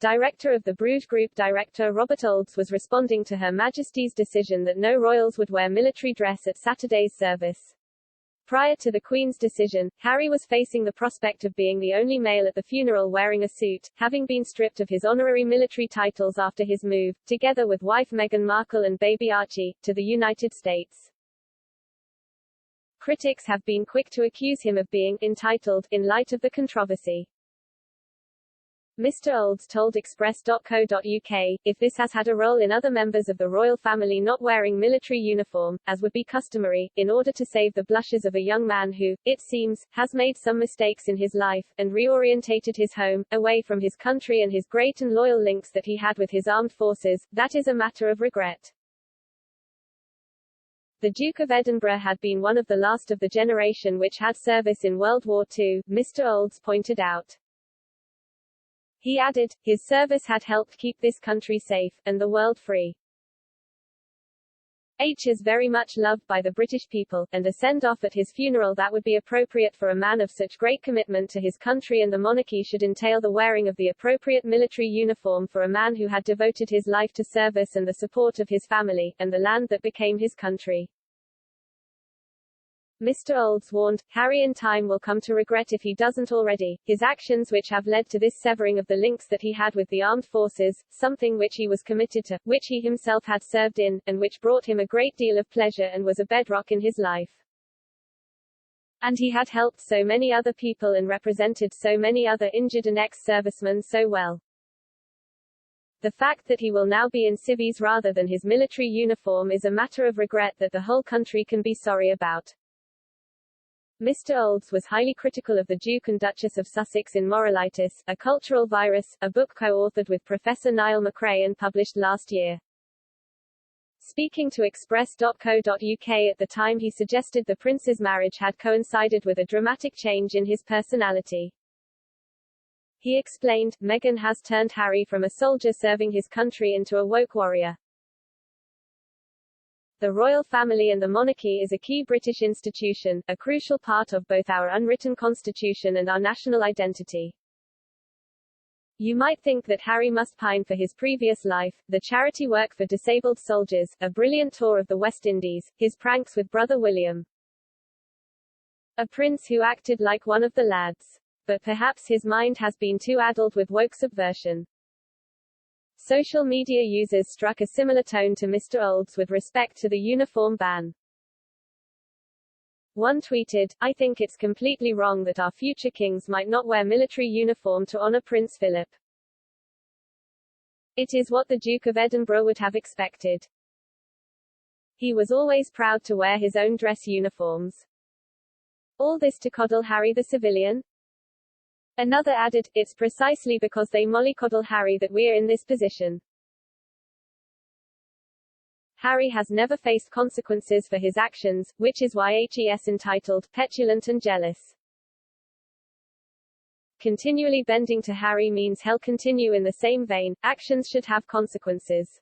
director of the Brood Group. Director Robert Olds was responding to Her Majesty's decision that no royals would wear military dress at Saturday's service. Prior to the Queen's decision, Harry was facing the prospect of being the only male at the funeral wearing a suit, having been stripped of his honorary military titles after his move, together with wife Meghan Markle and baby Archie, to the United States. Critics have been quick to accuse him of being entitled, in light of the controversy. Mr. Olds told Express.co.uk, if this has had a role in other members of the royal family not wearing military uniform, as would be customary, in order to save the blushes of a young man who, it seems, has made some mistakes in his life, and reorientated his home, away from his country and his great and loyal links that he had with his armed forces, that is a matter of regret. The Duke of Edinburgh had been one of the last of the generation which had service in World War II, Mr. Olds pointed out. He added, his service had helped keep this country safe, and the world free. H is very much loved by the British people, and a send-off at his funeral that would be appropriate for a man of such great commitment to his country and the monarchy should entail the wearing of the appropriate military uniform for a man who had devoted his life to service and the support of his family, and the land that became his country. Mr. Olds warned, Harry in time will come to regret if he doesn't already, his actions which have led to this severing of the links that he had with the armed forces, something which he was committed to, which he himself had served in, and which brought him a great deal of pleasure and was a bedrock in his life. And he had helped so many other people and represented so many other injured and ex-servicemen so well. The fact that he will now be in civvies rather than his military uniform is a matter of regret that the whole country can be sorry about. Mr. Olds was highly critical of the Duke and Duchess of Sussex in Moralitis, A Cultural Virus, a book co-authored with Professor Niall McRae and published last year. Speaking to Express.co.uk at the time, he suggested the prince's marriage had coincided with a dramatic change in his personality. He explained, Meghan has turned Harry from a soldier serving his country into a woke warrior. The royal family and the monarchy is a key British institution, a crucial part of both our unwritten constitution and our national identity. You might think that Harry must pine for his previous life, the charity work for disabled soldiers, a brilliant tour of the West Indies, his pranks with brother William. A prince who acted like one of the lads. But perhaps his mind has been too addled with woke subversion. Social media users struck a similar tone to Mr. Olds with respect to the uniform ban. One tweeted, I think it's completely wrong that our future kings might not wear military uniform to honor Prince Philip. It is what the Duke of Edinburgh would have expected. He was always proud to wear his own dress uniforms. All this to coddle Harry the civilian? Another added, it's precisely because they mollycoddle Harry that we're in this position. Harry has never faced consequences for his actions, which is why HES entitled, petulant and jealous. Continually bending to Harry means he'll continue in the same vein, actions should have consequences.